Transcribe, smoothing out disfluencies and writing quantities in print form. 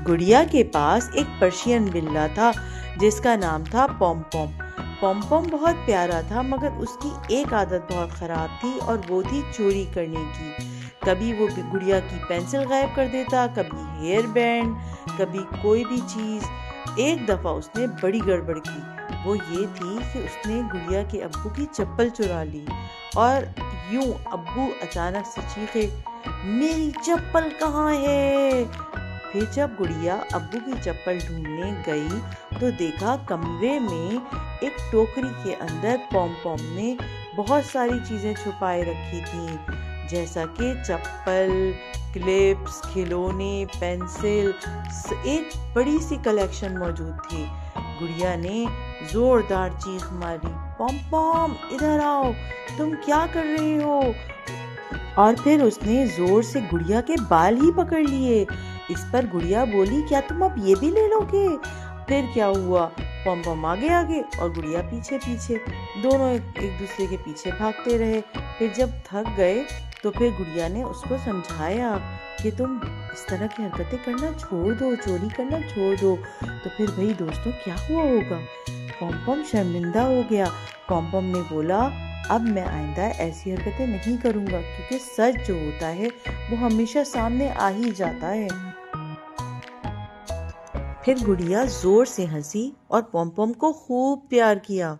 گڑیا کے پاس ایک پرشین بلا تھا جس کا نام تھا پوم پوم۔ پوم پوم بہت پیارا تھا مگر اس کی ایک عادت بہت خراب تھی اور وہ تھی چوری کرنے کی۔ کبھی وہ گڑیا کی پینسل غائب کر دیتا، کبھی ہیئر بینڈ، کبھی کوئی بھی چیز۔ ایک دفعہ اس نے بڑی گڑبڑ کی۔ وہ یہ تھی کہ اس نے گڑیا کے ابو کی چپل چرا لی اور یوں ابو اچانک سے چیخے، میری چپل کہاں ہے؟ پھر جب گڑیا ابو کی چپل ڈھونڈنے گئی تو دیکھا کمرے میں ایک ٹوکری کے اندر پوم پوم نے بہت ساری چیزیں چھپائے رکھی تھیں، جیسا کہ چپل، کلپس، کھلونے، پینسل، ایک بڑی سی کلیکشن موجود تھی۔ گڑیا نے زوردار چیخ ماری، پوم پوم ادھر آؤ، تم کیا کر رہے ہو؟ اور پھر اس نے زور سے گڑیا کے بال ہی پکڑ لیے۔ اس پر گڑیا بولی، کیا تم اب یہ بھی لے لو گے؟ پھر کیا ہوا، پوم پوم آگے آگے اور گڑیا پیچھے پیچھے، دونوں ایک دوسرے کے پیچھے بھاگتے رہے۔ پھر جب تھک گئے تو پھر گڑیا نے اس کو سمجھایا کہ تم اس طرح کی حرکتیں کرنا چھوڑ دو، چوری کرنا چھوڑ دو۔ تو پھر بھئی دوستوں کیا ہوا ہوگا؟ پوم پوم شرمندہ ہو گیا۔ پوم پوم نے بولا، اب میں آئندہ ایسی حرکتیں نہیں کروں گا، کیونکہ سچ جو ہوتا ہے وہ ہمیشہ سامنے آ ہی جاتا ہے۔ پھر گڑیا زور سے ہنسی اور پوم پوم کو خوب پیار کیا۔